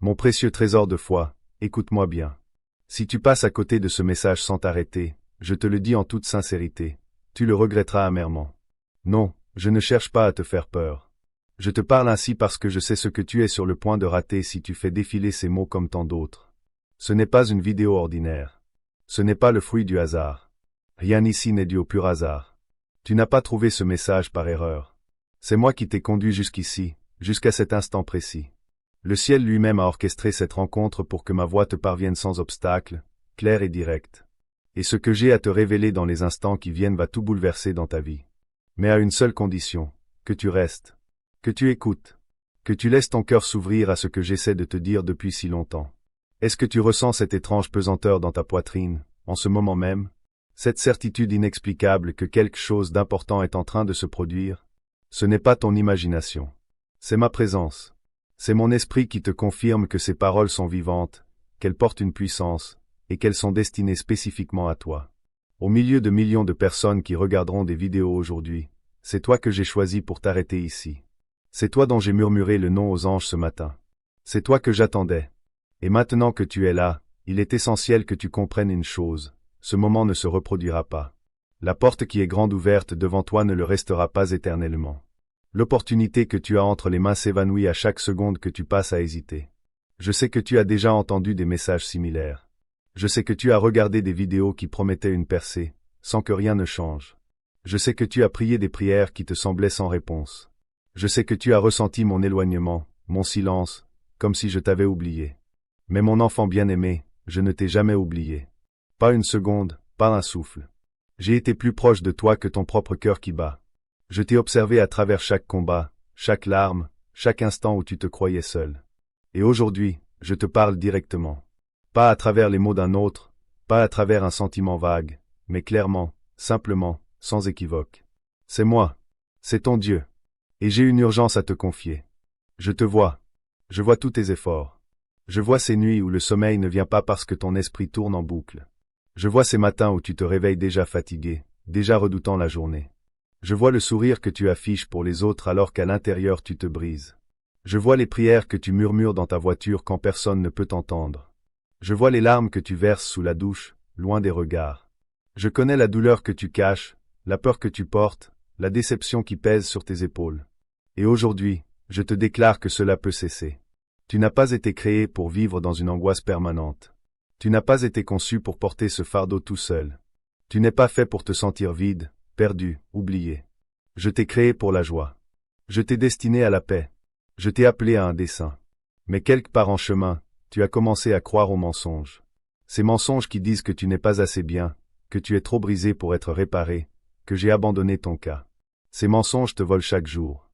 Mon précieux trésor de foi, écoute-moi bien. Si tu passes à côté de ce message sans t'arrêter, je te le dis en toute sincérité, tu le regretteras amèrement. Non, je ne cherche pas à te faire peur. Je te parle ainsi parce que je sais ce que tu es sur le point de rater si tu fais défiler ces mots comme tant d'autres. Ce n'est pas une vidéo ordinaire. Ce n'est pas le fruit du hasard. Rien ici n'est dû au pur hasard. Tu n'as pas trouvé ce message par erreur. C'est moi qui t'ai conduit jusqu'ici, jusqu'à cet instant précis. Le ciel lui-même a orchestré cette rencontre pour que ma voix te parvienne sans obstacle, claire et directe. Et ce que j'ai à te révéler dans les instants qui viennent va tout bouleverser dans ta vie. Mais à une seule condition, que tu restes, que tu écoutes, que tu laisses ton cœur s'ouvrir à ce que j'essaie de te dire depuis si longtemps. Est-ce que tu ressens cette étrange pesanteur dans ta poitrine, en ce moment même? Cette certitude inexplicable que quelque chose d'important est en train de se produire? Ce n'est pas ton imagination. C'est ma présence. C'est mon esprit qui te confirme que ces paroles sont vivantes, qu'elles portent une puissance, et qu'elles sont destinées spécifiquement à toi. Au milieu de millions de personnes qui regarderont des vidéos aujourd'hui, c'est toi que j'ai choisi pour t'arrêter ici. C'est toi dont j'ai murmuré le nom aux anges ce matin. C'est toi que j'attendais. Et maintenant que tu es là, il est essentiel que tu comprennes une chose, ce moment ne se reproduira pas. La porte qui est grande ouverte devant toi ne le restera pas éternellement. L'opportunité que tu as entre les mains s'évanouit à chaque seconde que tu passes à hésiter. Je sais que tu as déjà entendu des messages similaires. Je sais que tu as regardé des vidéos qui promettaient une percée, sans que rien ne change. Je sais que tu as prié des prières qui te semblaient sans réponse. Je sais que tu as ressenti mon éloignement, mon silence, comme si je t'avais oublié. Mais mon enfant bien-aimé, je ne t'ai jamais oublié. Pas une seconde, pas un souffle. J'ai été plus proche de toi que ton propre cœur qui bat. Je t'ai observé à travers chaque combat, chaque larme, chaque instant où tu te croyais seul. Et aujourd'hui, je te parle directement. Pas à travers les mots d'un autre, pas à travers un sentiment vague, mais clairement, simplement, sans équivoque. C'est moi. C'est ton Dieu. Et j'ai une urgence à te confier. Je te vois. Je vois tous tes efforts. Je vois ces nuits où le sommeil ne vient pas parce que ton esprit tourne en boucle. Je vois ces matins où tu te réveilles déjà fatigué, déjà redoutant la journée. Je vois le sourire que tu affiches pour les autres alors qu'à l'intérieur tu te brises. Je vois les prières que tu murmures dans ta voiture quand personne ne peut t'entendre. Je vois les larmes que tu verses sous la douche, loin des regards. Je connais la douleur que tu caches, la peur que tu portes, la déception qui pèse sur tes épaules. Et aujourd'hui, je te déclare que cela peut cesser. Tu n'as pas été créé pour vivre dans une angoisse permanente. Tu n'as pas été conçu pour porter ce fardeau tout seul. Tu n'es pas fait pour te sentir vide, perdu, oublié. Je t'ai créé pour la joie. Je t'ai destiné à la paix. Je t'ai appelé à un dessein. Mais quelque part en chemin, tu as commencé à croire aux mensonges. Ces mensonges qui disent que tu n'es pas assez bien, que tu es trop brisé pour être réparé, que j'ai abandonné ton cas. Ces mensonges te volent chaque jour.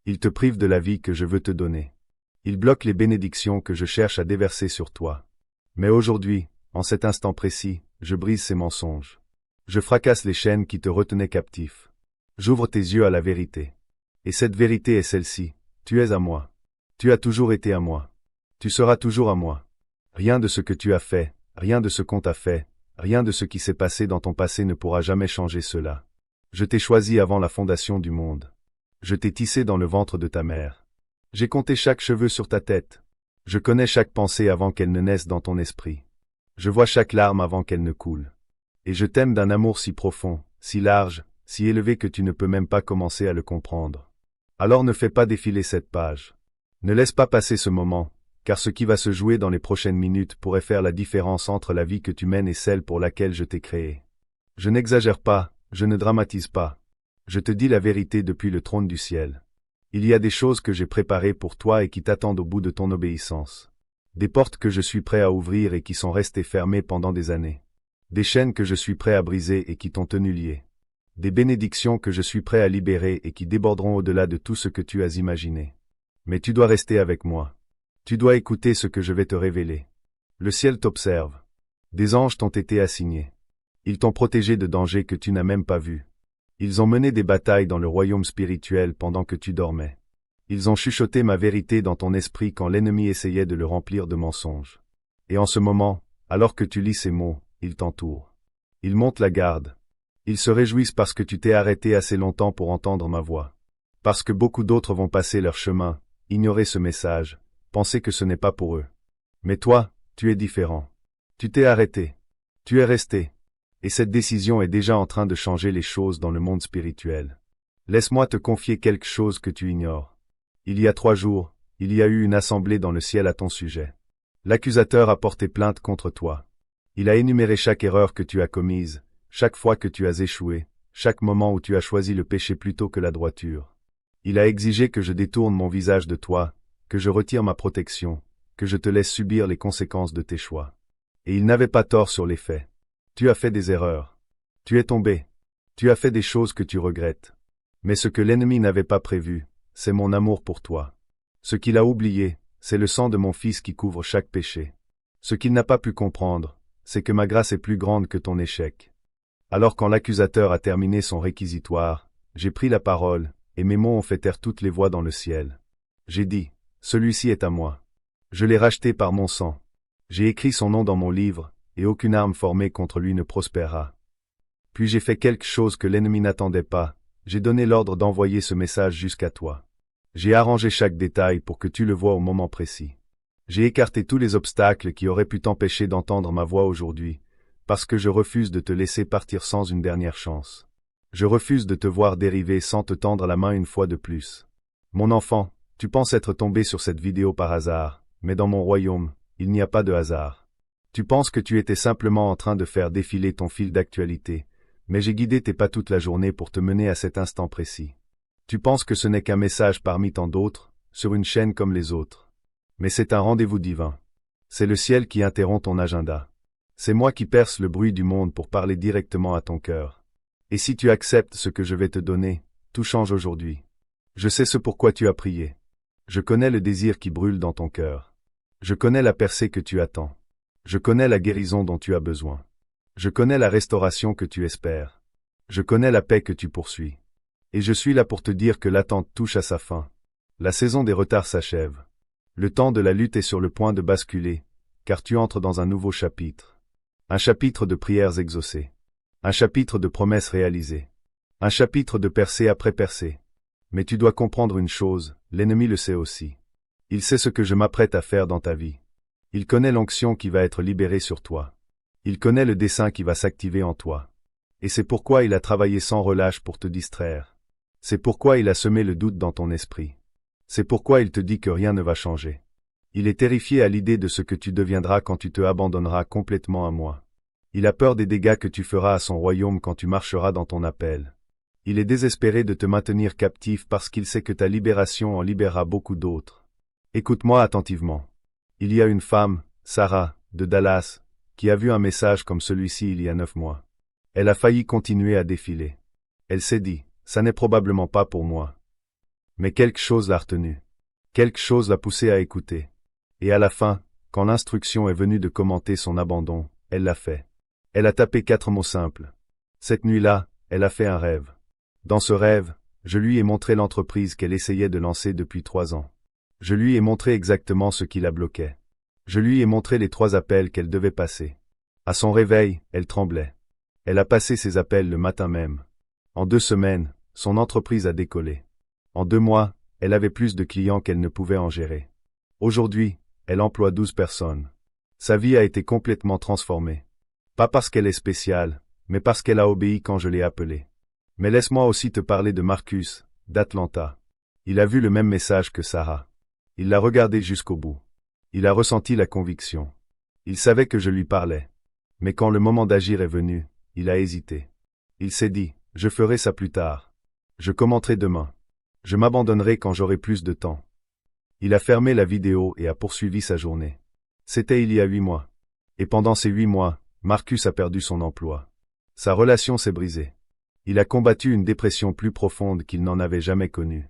Ils te privent de la vie que je veux te donner. Ils bloquent les bénédictions que je cherche à déverser sur toi. Mais aujourd'hui, en cet instant précis, je brise ces mensonges. Je fracasse les chaînes qui te retenaient captif. J'ouvre tes yeux à la vérité. Et cette vérité est celle-ci. Tu es à moi. Tu as toujours été à moi. Tu seras toujours à moi. Rien de ce que tu as fait, rien de ce qu'on t'a fait, rien de ce qui s'est passé dans ton passé ne pourra jamais changer cela. Je t'ai choisi avant la fondation du monde. Je t'ai tissé dans le ventre de ta mère. J'ai compté chaque cheveu sur ta tête. Je connais chaque pensée avant qu'elle ne naisse dans ton esprit. Je vois chaque larme avant qu'elle ne coule. Et je t'aime d'un amour si profond, si large, si élevé que tu ne peux même pas commencer à le comprendre. Alors ne fais pas défiler cette page. Ne laisse pas passer ce moment, car ce qui va se jouer dans les prochaines minutes pourrait faire la différence entre la vie que tu mènes et celle pour laquelle je t'ai créé. Je n'exagère pas, je ne dramatise pas. Je te dis la vérité depuis le trône du ciel. Il y a des choses que j'ai préparées pour toi et qui t'attendent au bout de ton obéissance. Des portes que je suis prêt à ouvrir et qui sont restées fermées pendant des années. Des chaînes que je suis prêt à briser et qui t'ont tenu lié. Des bénédictions que je suis prêt à libérer et qui déborderont au-delà de tout ce que tu as imaginé. Mais tu dois rester avec moi. Tu dois écouter ce que je vais te révéler. Le ciel t'observe. Des anges t'ont été assignés. Ils t'ont protégé de dangers que tu n'as même pas vus. Ils ont mené des batailles dans le royaume spirituel pendant que tu dormais. Ils ont chuchoté ma vérité dans ton esprit quand l'ennemi essayait de le remplir de mensonges. Et en ce moment, alors que tu lis ces mots, ils t'entourent. Ils montent la garde. Ils se réjouissent parce que tu t'es arrêté assez longtemps pour entendre ma voix. Parce que beaucoup d'autres vont passer leur chemin, ignorer ce message, penser que ce n'est pas pour eux. Mais toi, tu es différent. Tu t'es arrêté. Tu es resté. Et cette décision est déjà en train de changer les choses dans le monde spirituel. Laisse-moi te confier quelque chose que tu ignores. Il y a 3 jours, il y a eu une assemblée dans le ciel à ton sujet. L'accusateur a porté plainte contre toi. Il a énuméré chaque erreur que tu as commise, chaque fois que tu as échoué, chaque moment où tu as choisi le péché plutôt que la droiture. Il a exigé que je détourne mon visage de toi, que je retire ma protection, que je te laisse subir les conséquences de tes choix. Et il n'avait pas tort sur les faits. Tu as fait des erreurs. Tu es tombé. Tu as fait des choses que tu regrettes. Mais ce que l'ennemi n'avait pas prévu, c'est mon amour pour toi. Ce qu'il a oublié, c'est le sang de mon Fils qui couvre chaque péché. Ce qu'il n'a pas pu comprendre, c'est que ma grâce est plus grande que ton échec. Alors quand l'accusateur a terminé son réquisitoire, j'ai pris la parole, et mes mots ont fait taire toutes les voix dans le ciel. J'ai dit, celui-ci est à moi. Je l'ai racheté par mon sang. J'ai écrit son nom dans mon livre, et aucune arme formée contre lui ne prospérera. Puis j'ai fait quelque chose que l'ennemi n'attendait pas, j'ai donné l'ordre d'envoyer ce message jusqu'à toi. J'ai arrangé chaque détail pour que tu le vois au moment précis. J'ai écarté tous les obstacles qui auraient pu t'empêcher d'entendre ma voix aujourd'hui, parce que je refuse de te laisser partir sans une dernière chance. Je refuse de te voir dériver sans te tendre la main une fois de plus. Mon enfant, tu penses être tombé sur cette vidéo par hasard, mais dans mon royaume, il n'y a pas de hasard. Tu penses que tu étais simplement en train de faire défiler ton fil d'actualité, mais j'ai guidé tes pas toute la journée pour te mener à cet instant précis. Tu penses que ce n'est qu'un message parmi tant d'autres, sur une chaîne comme les autres. Mais c'est un rendez-vous divin. C'est le ciel qui interrompt ton agenda. C'est moi qui perce le bruit du monde pour parler directement à ton cœur. Et si tu acceptes ce que je vais te donner, tout change aujourd'hui. Je sais ce pourquoi tu as prié. Je connais le désir qui brûle dans ton cœur. Je connais la percée que tu attends. Je connais la guérison dont tu as besoin. Je connais la restauration que tu espères. Je connais la paix que tu poursuis. Et je suis là pour te dire que l'attente touche à sa fin. La saison des retards s'achève. Le temps de la lutte est sur le point de basculer, car tu entres dans un nouveau chapitre. Un chapitre de prières exaucées. Un chapitre de promesses réalisées. Un chapitre de percée après percée. Mais tu dois comprendre une chose, l'ennemi le sait aussi. Il sait ce que je m'apprête à faire dans ta vie. Il connaît l'onction qui va être libérée sur toi. Il connaît le dessein qui va s'activer en toi. Et c'est pourquoi il a travaillé sans relâche pour te distraire. C'est pourquoi il a semé le doute dans ton esprit. C'est pourquoi il te dit que rien ne va changer. Il est terrifié à l'idée de ce que tu deviendras quand tu te abandonneras complètement à moi. Il a peur des dégâts que tu feras à son royaume quand tu marcheras dans ton appel. Il est désespéré de te maintenir captif parce qu'il sait que ta libération en libérera beaucoup d'autres. Écoute-moi attentivement. Il y a une femme, Sarah, de Dallas, qui a vu un message comme celui-ci il y a 9 mois. Elle a failli continuer à défiler. Elle s'est dit, ça n'est probablement pas pour moi. Mais quelque chose l'a retenue. Quelque chose l'a poussée à écouter. Et à la fin, quand l'instruction est venue de commenter son abandon, elle l'a fait. Elle a tapé 4 mots simples. Cette nuit-là, elle a fait un rêve. Dans ce rêve, je lui ai montré l'entreprise qu'elle essayait de lancer depuis 3 ans. Je lui ai montré exactement ce qui la bloquait. Je lui ai montré les 3 appels qu'elle devait passer. À son réveil, elle tremblait. Elle a passé ses appels le matin même. En 2 semaines, son entreprise a décollé. En 2 mois, elle avait plus de clients qu'elle ne pouvait en gérer. Aujourd'hui, elle emploie 12 personnes. Sa vie a été complètement transformée. Pas parce qu'elle est spéciale, mais parce qu'elle a obéi quand je l'ai appelée. Mais laisse-moi aussi te parler de Marcus, d'Atlanta. Il a vu le même message que Sarah. Il l'a regardé jusqu'au bout. Il a ressenti la conviction. Il savait que je lui parlais. Mais quand le moment d'agir est venu, il a hésité. Il s'est dit, je ferai ça plus tard. Je commenterai demain. Je m'abandonnerai quand j'aurai plus de temps. Il a fermé la vidéo et a poursuivi sa journée. C'était il y a 8 mois. Et pendant ces 8 mois, Marcus a perdu son emploi. Sa relation s'est brisée. Il a combattu une dépression plus profonde qu'il n'en avait jamais connue.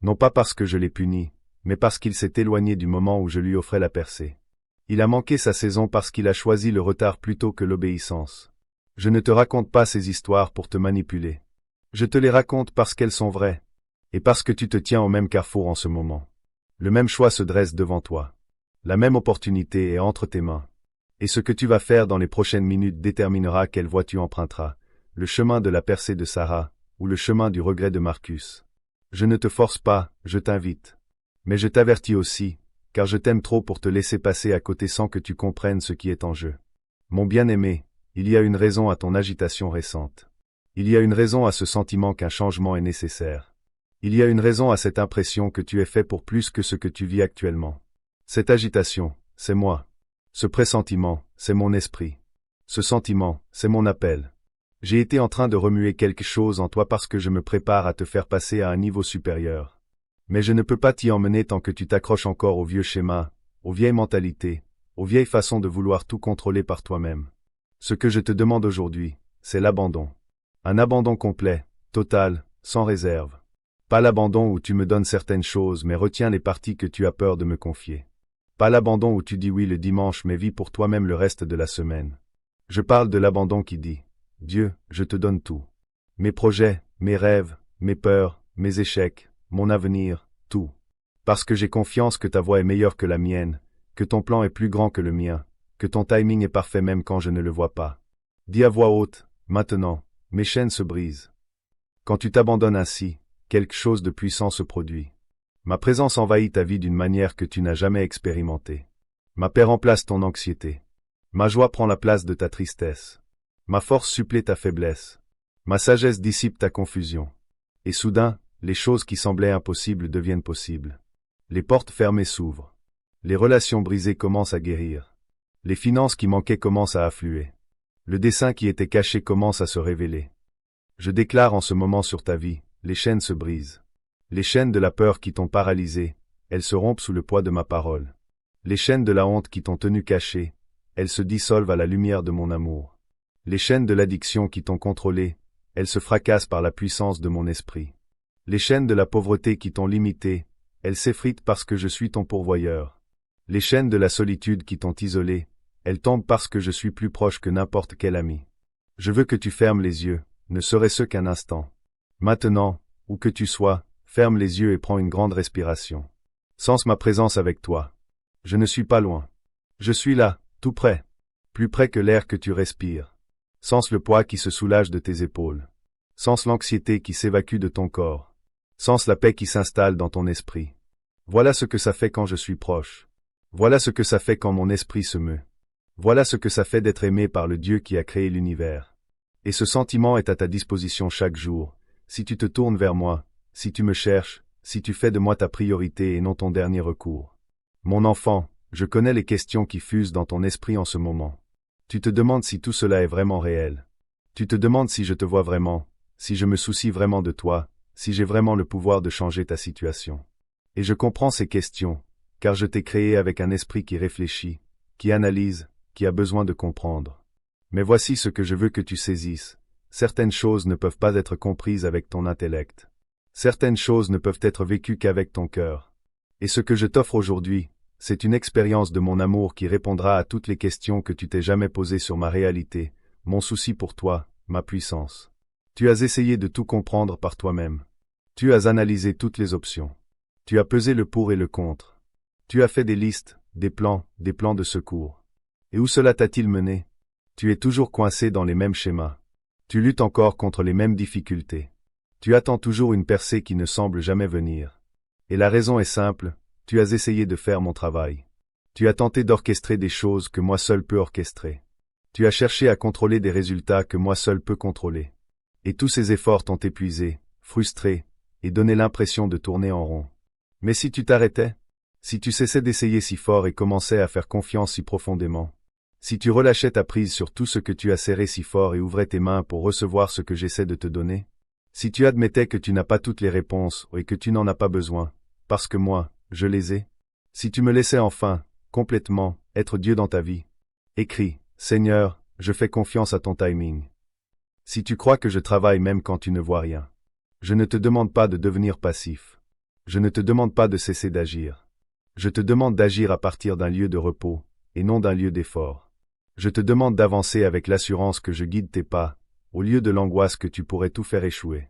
Non pas parce que je l'ai puni, mais parce qu'il s'est éloigné du moment où je lui offrais la percée. Il a manqué sa saison parce qu'il a choisi le retard plutôt que l'obéissance. Je ne te raconte pas ces histoires pour te manipuler. Je te les raconte parce qu'elles sont vraies. Et parce que tu te tiens au même carrefour en ce moment. Le même choix se dresse devant toi. La même opportunité est entre tes mains. Et ce que tu vas faire dans les prochaines minutes déterminera quelle voie tu emprunteras, le chemin de la percée de Sarah, ou le chemin du regret de Marcus. Je ne te force pas, je t'invite. Mais je t'avertis aussi, car je t'aime trop pour te laisser passer à côté sans que tu comprennes ce qui est en jeu. Mon bien-aimé, il y a une raison à ton agitation récente. Il y a une raison à ce sentiment qu'un changement est nécessaire. Il y a une raison à cette impression que tu es fait pour plus que ce que tu vis actuellement. Cette agitation, c'est moi. Ce pressentiment, c'est mon esprit. Ce sentiment, c'est mon appel. J'ai été en train de remuer quelque chose en toi parce que je me prépare à te faire passer à un niveau supérieur. Mais je ne peux pas t'y emmener tant que tu t'accroches encore aux vieux schémas, aux vieilles mentalités, aux vieilles façons de vouloir tout contrôler par toi-même. Ce que je te demande aujourd'hui, c'est l'abandon. Un abandon complet, total, sans réserve. Pas l'abandon où tu me donnes certaines choses mais retiens les parties que tu as peur de me confier. Pas l'abandon où tu dis oui le dimanche mais vis pour toi-même le reste de la semaine. Je parle de l'abandon qui dit « Dieu, je te donne tout. Mes projets, mes rêves, mes peurs, mes échecs, mon avenir, tout. Parce que j'ai confiance que ta voix est meilleure que la mienne, que ton plan est plus grand que le mien, que ton timing est parfait même quand je ne le vois pas. Dis à voix haute, maintenant, mes chaînes se brisent. Quand tu t'abandonnes ainsi, quelque chose de puissant se produit. Ma présence envahit ta vie d'une manière que tu n'as jamais expérimentée. Ma paix remplace ton anxiété. Ma joie prend la place de ta tristesse. Ma force supplée ta faiblesse. Ma sagesse dissipe ta confusion. Et soudain, les choses qui semblaient impossibles deviennent possibles. Les portes fermées s'ouvrent. Les relations brisées commencent à guérir. Les finances qui manquaient commencent à affluer. Le dessein qui était caché commence à se révéler. Je déclare en ce moment sur ta vie, les chaînes se brisent. Les chaînes de la peur qui t'ont paralysé, elles se rompent sous le poids de ma parole. Les chaînes de la honte qui t'ont tenu caché, elles se dissolvent à la lumière de mon amour. Les chaînes de l'addiction qui t'ont contrôlé, elles se fracassent par la puissance de mon esprit. Les chaînes de la pauvreté qui t'ont limité, elles s'effritent parce que je suis ton pourvoyeur. Les chaînes de la solitude qui t'ont isolé, elles tombent parce que je suis plus proche que n'importe quel ami. Je veux que tu fermes les yeux, ne serait-ce qu'un instant. Maintenant, où que tu sois, ferme les yeux et prends une grande respiration. Sens ma présence avec toi. Je ne suis pas loin. Je suis là, tout près. Plus près que l'air que tu respires. Sens le poids qui se soulage de tes épaules. Sens l'anxiété qui s'évacue de ton corps. Sens la paix qui s'installe dans ton esprit. Voilà ce que ça fait quand je suis proche. Voilà ce que ça fait quand mon esprit se meut. Voilà ce que ça fait d'être aimé par le Dieu qui a créé l'univers. Et ce sentiment est à ta disposition chaque jour, si tu te tournes vers moi, si tu me cherches, si tu fais de moi ta priorité et non ton dernier recours. Mon enfant, je connais les questions qui fusent dans ton esprit en ce moment. Tu te demandes si tout cela est vraiment réel. Tu te demandes si je te vois vraiment, si je me soucie vraiment de toi, si j'ai vraiment le pouvoir de changer ta situation. Et je comprends ces questions, car je t'ai créé avec un esprit qui réfléchit, qui analyse, qui a besoin de comprendre. Mais voici ce que je veux que tu saisisses. Certaines choses ne peuvent pas être comprises avec ton intellect. Certaines choses ne peuvent être vécues qu'avec ton cœur. Et ce que je t'offre aujourd'hui, c'est une expérience de mon amour qui répondra à toutes les questions que tu t'es jamais posées sur ma réalité, mon souci pour toi, ma puissance. Tu as essayé de tout comprendre par toi-même. Tu as analysé toutes les options. Tu as pesé le pour et le contre. Tu as fait des listes, des plans de secours. Et où cela t'a-t-il mené? Tu es toujours coincé dans les mêmes schémas. Tu luttes encore contre les mêmes difficultés. Tu attends toujours une percée qui ne semble jamais venir. Et la raison est simple, tu as essayé de faire mon travail. Tu as tenté d'orchestrer des choses que moi seul peux orchestrer. Tu as cherché à contrôler des résultats que moi seul peux contrôler. Et tous ces efforts t'ont épuisé, frustré, et donné l'impression de tourner en rond. Mais si tu t'arrêtais? Si tu cessais d'essayer si fort et commençais à faire confiance si profondément? Si tu relâchais ta prise sur tout ce que tu as serré si fort et ouvrais tes mains pour recevoir ce que j'essaie de te donner? Si tu admettais que tu n'as pas toutes les réponses et que tu n'en as pas besoin, parce que moi, je les ai? Si tu me laissais enfin, complètement, être Dieu dans ta vie? Écris, Seigneur, je fais confiance à ton timing. Si tu crois que je travaille même quand tu ne vois rien. Je ne te demande pas de devenir passif. Je ne te demande pas de cesser d'agir. Je te demande d'agir à partir d'un lieu de repos, et non d'un lieu d'effort. Je te demande d'avancer avec l'assurance que je guide tes pas, au lieu de l'angoisse que tu pourrais tout faire échouer.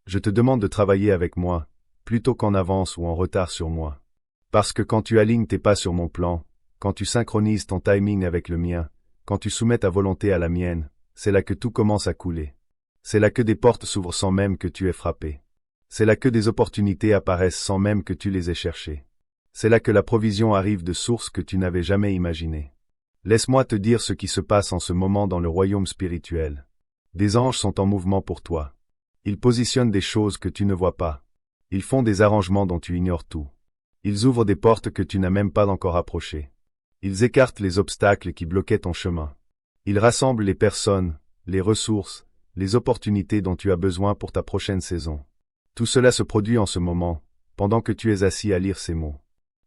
Je te demande de travailler avec moi, plutôt qu'en avance ou en retard sur moi. Parce que quand tu alignes tes pas sur mon plan, quand tu synchronises ton timing avec le mien, quand tu soumets ta volonté à la mienne, c'est là que tout commence à couler. C'est là que des portes s'ouvrent sans même que tu aies frappé. C'est là que des opportunités apparaissent sans même que tu les aies cherchées. C'est là que la provision arrive de sources que tu n'avais jamais imaginées. Laisse-moi te dire ce qui se passe en ce moment dans le royaume spirituel. Des anges sont en mouvement pour toi. Ils positionnent des choses que tu ne vois pas. Ils font des arrangements dont tu ignores tout. Ils ouvrent des portes que tu n'as même pas encore approchées. Ils écartent les obstacles qui bloquaient ton chemin. Ils rassemblent les personnes, les ressources, les opportunités dont tu as besoin pour ta prochaine saison. Tout cela se produit en ce moment, pendant que tu es assis à lire ces mots.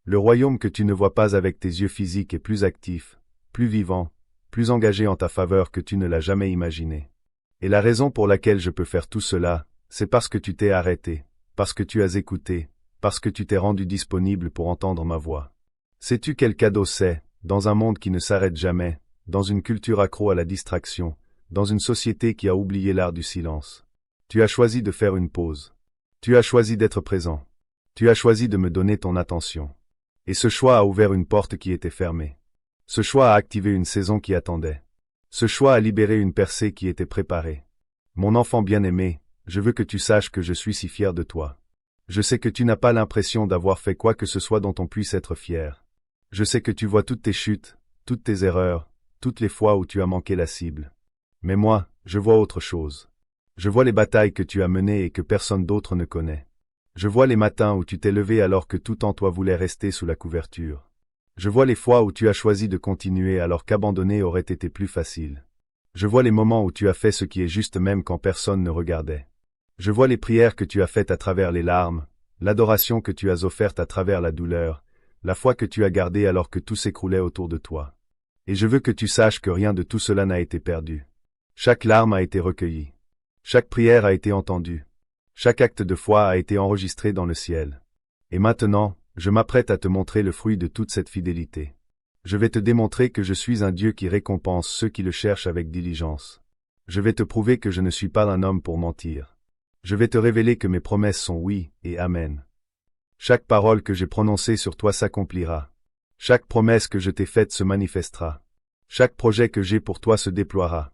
Le royaume que tu ne vois pas avec tes yeux physiques est plus actif, plus vivant, plus engagé en ta faveur que tu ne l'as jamais imaginé. Et la raison pour laquelle je peux faire tout cela, c'est parce que tu t'es arrêté, parce que tu as écouté, parce que tu t'es rendu disponible pour entendre ma voix. Sais-tu quel cadeau c'est, dans un monde qui ne s'arrête jamais, dans une culture accro à la distraction, dans une société qui a oublié l'art du silence? Tu as choisi de faire une pause. Tu as choisi d'être présent. Tu as choisi de me donner ton attention. Et ce choix a ouvert une porte qui était fermée. Ce choix a activé une saison qui attendait. Ce choix a libéré une percée qui était préparée. Mon enfant bien-aimé, je veux que tu saches que je suis si fier de toi. Je sais que tu n'as pas l'impression d'avoir fait quoi que ce soit dont on puisse être fier. Je sais que tu vois toutes tes chutes, toutes tes erreurs, toutes les fois où tu as manqué la cible. Mais moi, je vois autre chose. Je vois les batailles que tu as menées et que personne d'autre ne connaît. Je vois les matins où tu t'es levé alors que tout en toi voulait rester sous la couverture. Je vois les fois où tu as choisi de continuer alors qu'abandonner aurait été plus facile. Je vois les moments où tu as fait ce qui est juste même quand personne ne regardait. Je vois les prières que tu as faites à travers les larmes, l'adoration que tu as offerte à travers la douleur, la foi que tu as gardée alors que tout s'écroulait autour de toi. Et je veux que tu saches que rien de tout cela n'a été perdu. Chaque larme a été recueillie. Chaque prière a été entendue. Chaque acte de foi a été enregistré dans le ciel. Et maintenant, je m'apprête à te montrer le fruit de toute cette fidélité. Je vais te démontrer que je suis un Dieu qui récompense ceux qui le cherchent avec diligence. Je vais te prouver que je ne suis pas un homme pour mentir. Je vais te révéler que mes promesses sont oui et amen. Chaque parole que j'ai prononcée sur toi s'accomplira. Chaque promesse que je t'ai faite se manifestera. Chaque projet que j'ai pour toi se déploiera.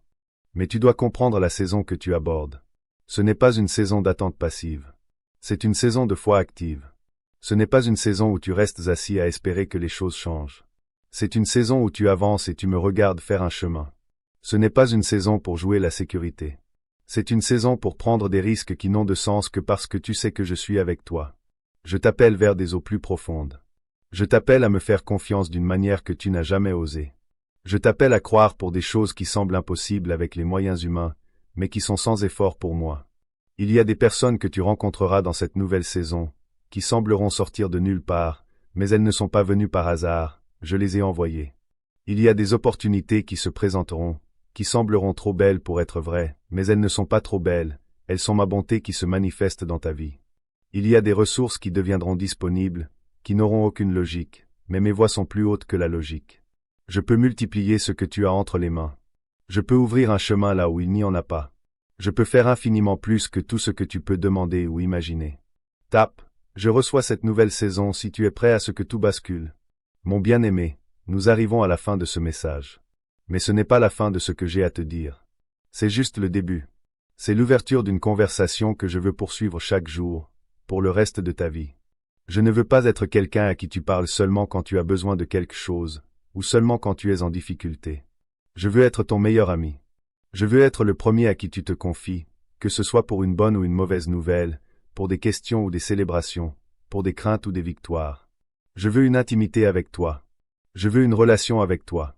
Mais tu dois comprendre la saison que tu abordes. Ce n'est pas une saison d'attente passive. C'est une saison de foi active. Ce n'est pas une saison où tu restes assis à espérer que les choses changent. C'est une saison où tu avances et tu me regardes faire un chemin. Ce n'est pas une saison pour jouer la sécurité. C'est une saison pour prendre des risques qui n'ont de sens que parce que tu sais que je suis avec toi. Je t'appelle vers des eaux plus profondes. Je t'appelle à me faire confiance d'une manière que tu n'as jamais osé. Je t'appelle à croire pour des choses qui semblent impossibles avec les moyens humains, mais qui sont sans effort pour moi. Il y a des personnes que tu rencontreras dans cette nouvelle saison, qui sembleront sortir de nulle part, mais elles ne sont pas venues par hasard, je les ai envoyées. Il y a des opportunités qui se présenteront, qui sembleront trop belles pour être vraies, mais elles ne sont pas trop belles, elles sont ma bonté qui se manifeste dans ta vie. Il y a des ressources qui deviendront disponibles, qui n'auront aucune logique, mais mes voies sont plus hautes que la logique. Je peux multiplier ce que tu as entre les mains. Je peux ouvrir un chemin là où il n'y en a pas. Je peux faire infiniment plus que tout ce que tu peux demander ou imaginer. Tape, je reçois cette nouvelle saison si tu es prêt à ce que tout bascule. Mon bien-aimé, nous arrivons à la fin de ce message. Mais ce n'est pas la fin de ce que j'ai à te dire. C'est juste le début. C'est l'ouverture d'une conversation que je veux poursuivre chaque jour, pour le reste de ta vie. Je ne veux pas être quelqu'un à qui tu parles seulement quand tu as besoin de quelque chose, ou seulement quand tu es en difficulté. Je veux être ton meilleur ami. Je veux être le premier à qui tu te confies, que ce soit pour une bonne ou une mauvaise nouvelle, pour des questions ou des célébrations, pour des craintes ou des victoires. Je veux une intimité avec toi. Je veux une relation avec toi.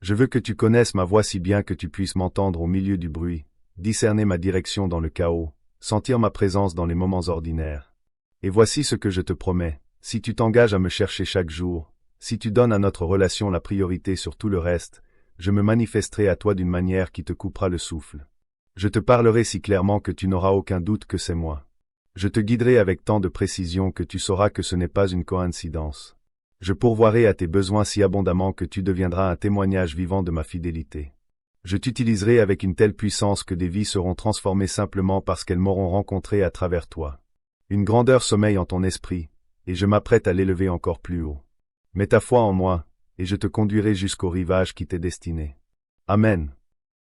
Je veux que tu connaisses ma voix si bien que tu puisses m'entendre au milieu du bruit, discerner ma direction dans le chaos, sentir ma présence dans les moments ordinaires. Et voici ce que je te promets, si tu t'engages à me chercher chaque jour, si tu donnes à notre relation la priorité sur tout le reste, je me manifesterai à toi d'une manière qui te coupera le souffle. Je te parlerai si clairement que tu n'auras aucun doute que c'est moi. Je te guiderai avec tant de précision que tu sauras que ce n'est pas une coïncidence. Je pourvoirai à tes besoins si abondamment que tu deviendras un témoignage vivant de ma fidélité. Je t'utiliserai avec une telle puissance que des vies seront transformées simplement parce qu'elles m'auront rencontré à travers toi. Une grandeur sommeille en ton esprit, et je m'apprête à l'élever encore plus haut. Mets ta foi en moi, et je te conduirai jusqu'au rivage qui t'est destiné. Amen.